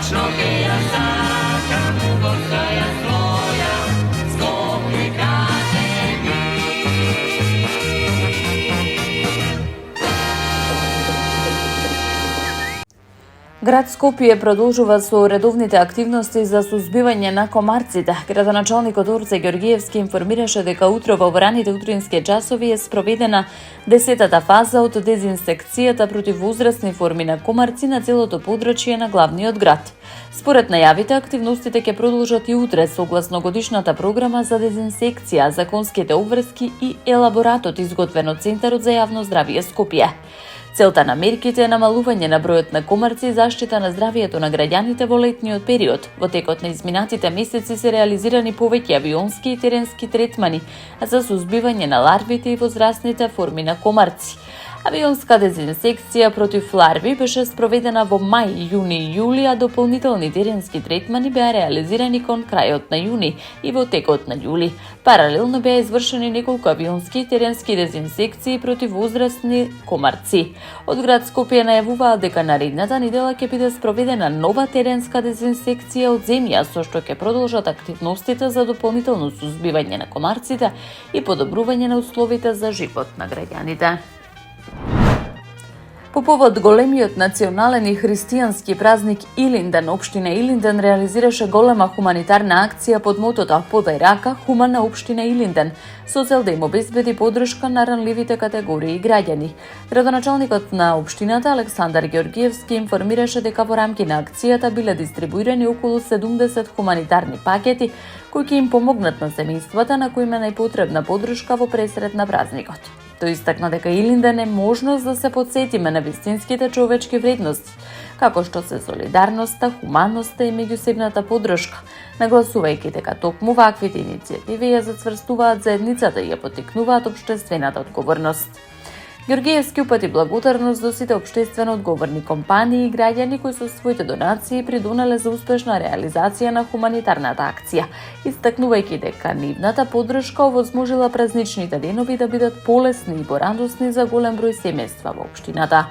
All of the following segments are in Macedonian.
Точно ке ја сакам, љубовта ја твоја, Скопје кажи ми. Град Скопје продолжува со редовните активности за сузбивање на комарците. Градоначалникот Орце Ѓоргиевски информираше дека утре во раните утрински часови е спроведена 10-та фаза од дезинсекцијата против возрастни форми на комарци на целото подрачје на главниот град. Според најавите, активностите ќе продолжат и утре согласно годишната програма за дезинсекција, законските обврски и елаборатот изготвен од Центарот за јавно здравје Скопје. Целта на мерките е намалување на бројот на комарци и заштита на здравието на граѓаните во летниот период. Во текот на изминатите месеци се реализирани повеќе авионски и теренски третмани за сузбивање на ларвите и возрастните форми на комарци. Авионска дезинсекција против ларви беше спроведена во мај, јуни и јули, а дополнителни теренски третмани беа реализирани кон крајот на јуни и во текот на јули. Паралелно беа извршени неколку авионски и теренски дезинсекции против возрастни комарци. Од град Скопје најавуваат дека наредната недела ќе биде спроведена нова теренска дезинсекција од земја, со што ќе продолжат активностите за дополнително сузбивање на комарците и подобрување на условите за живот на граѓаните. По повод големиот национален и христијански празник Илинден, општина Илинден реализираше голема хуманитарна акција под мотото "Подај рака, хумана општина Илинден", со цел да им обезбеди поддршка на ранливите категории граѓани. Градоначалникот на општината Александар Ѓоргиевски информираше дека во рамки на акцијата биле дистрибуирани околу 70 хуманитарни пакети кои ќе им помогнат на семејствата на кои им е најпотребна поддршка во пресред на празникот. Тој истакна дека Илинден е можност да се потсетиме на вистинските човечки вредности, како што се солидарноста, хуманноста и меѓусебната поддршка, нагласувајќи дека токму ваквите иницијативи ја зацврстуваат заедницата и ја поттикнуваат општествената одговорност. Ѓоргиевски упати благодарност до сите општествено одговорни компании и граѓани кои со своите донации придонеле за успешна реализација на хуманитарната акција, истакнувајќи дека нивната поддршка овозможила празничните денови да бидат полесни и порадосни за голем број семејства во општината.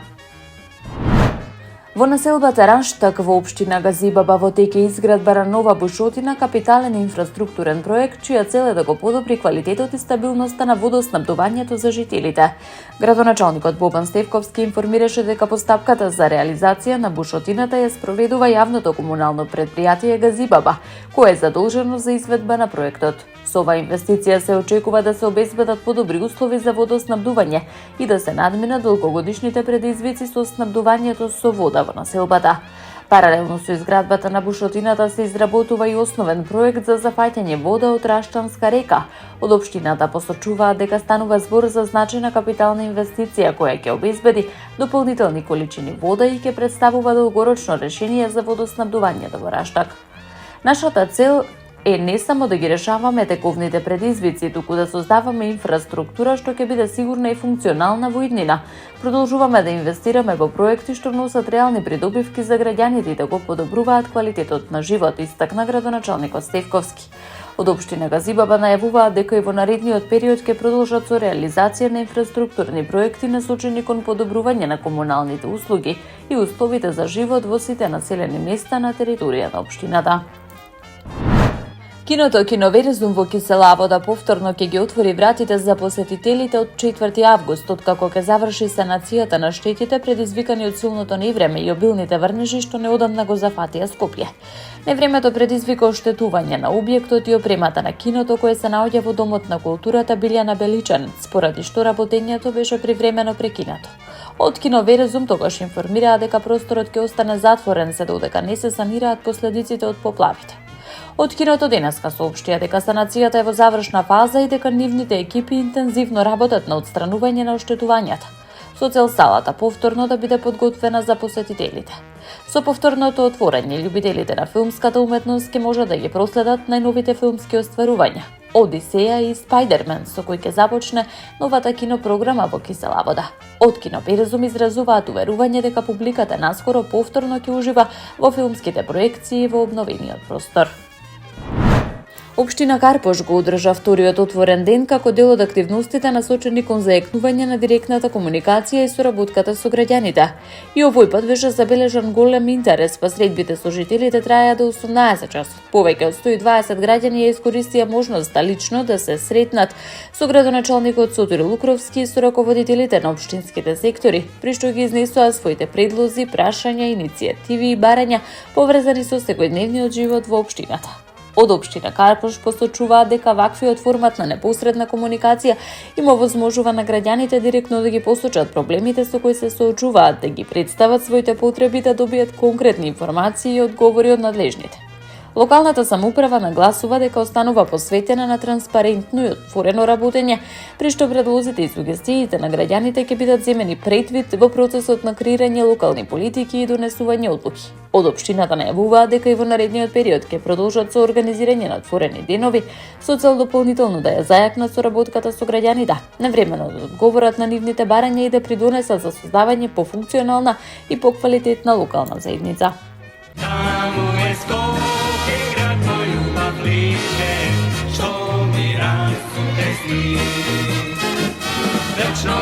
Во населбата Раштак во општина Газибаба во теке изградба на нова бушотина, капитален инфраструктурен проект чија цел е да го подобри квалитетот и стабилноста на водоснабдувањето за жителите. Градоначалникот Бобан Стевковски информираше дека постапката за реализација на бушотината ја спроведува јавното комунално претпријатие Газибаба, кое е задолжено за изведба на проектот. Со оваа инвестиција се очекува да се обезбедат подобри услови за водоснабдување и да се надминат долгогодишните предизвици со снабдувањето со вода во населбата. Паралелно со изградбата на бушотината се изработува и основен проект за зафаќање вода од Раштанска река. Од општината посочуваат дека станува збор за значајна капитална инвестиција која ќе обезбеди дополнителни количини вода и ќе представува долгорочно решение за водоснабдувањето во Раштак. Нашата цел е не само да ги решаваме тековните предизвици, туку да создаваме инфраструктура што ќе биде сигурна и функционална во иднина. Продолжуваме да инвестираме во проекти што носат реални придобивки за граѓаните и да го подобруваат квалитетот на живот, истакна градоначалникот Стевковски. Од општина Газибаба најавуваат дека и во наредниот период ќе продолжат со реализација на инфраструктурни проекти насочени кон подобрување на комуналните услуги и условите за живот во сите населени места на територија на општината. Киното Киноверзум во Кисела Вода повторно ќе ги отвори вратите за посетителите од 4 август, откако ќе заврши санацијата на штетите предизвикани од силното невреме и обилните врнежи што неодамна го зафатија Скопје. Невремето предизвика оштетување на објектот и опремата на киното кое се наоѓа во Домот на културата Билјана Беличанец, поради што работењето беше привремено прекинато. Од Киноверзум тогаш информираа дека просторот ќе остане затворен се додека не се санираат последиците од поплавите. Од киното денеска соопштија дека санацијата е во завршна фаза и дека нивните екипи интензивно работат на отстранување на оштетувањата, со цел салата повторно да биде подготвена за посетителите. Со повторното отворање, љубителите на филмската уметност ќе може да ги проследат најновите филмски остварувања, Одисеја и Спајдермен, со кој ќе започне новата кинопрограма во Кисела Вода. Од Киноверзум изразуваат уверување дека публиката наскоро повторно ќе ужива во филмските проекции во обновениот простор. Општина Карпош го одржа вториот отворен ден како дел од активностите насочени кон заекнување на директната комуникација и соработката со граѓаните. И овој пат беше забележан голем интерес, па средбите со жителите траја до 18 часот. Повеќе од 120 граѓани ја искористија можноста лично да се сретнат со градоначалникот Сотир Лукровски и со раководителите на општинските сектори, при што ги изнесоа своите предлози, прашања, иницијативи и барања поврзани со секојдневниот живот во општината. Од општина Карпош посочуваат дека ваквиот формат на непосредна комуникација им овозможува на граѓаните директно да ги посочат проблемите со кои се соочуваат, да ги представат своите потреби, да добијат конкретни информации и одговори од надлежните. Локалната самоуправа нагласува дека останува посветена на транспарентно и отворено работење, при што предлозите и сугестиите на граѓаните ќе бидат земени предвид во процесот на креирање локални политики и донесување одлуки. Од општината најавуваат дека и во наредниот период ќе продолжат со организирање на отворени денови со цел дополнително да ја зајакнат соработката со граѓаните, навремено да одговорат на нивните барања и да придонесат за создавање пофункционална и поквалитетна локална заедница. Таму е Скопје, град мој љубав лише, што ми расте сни. Вечно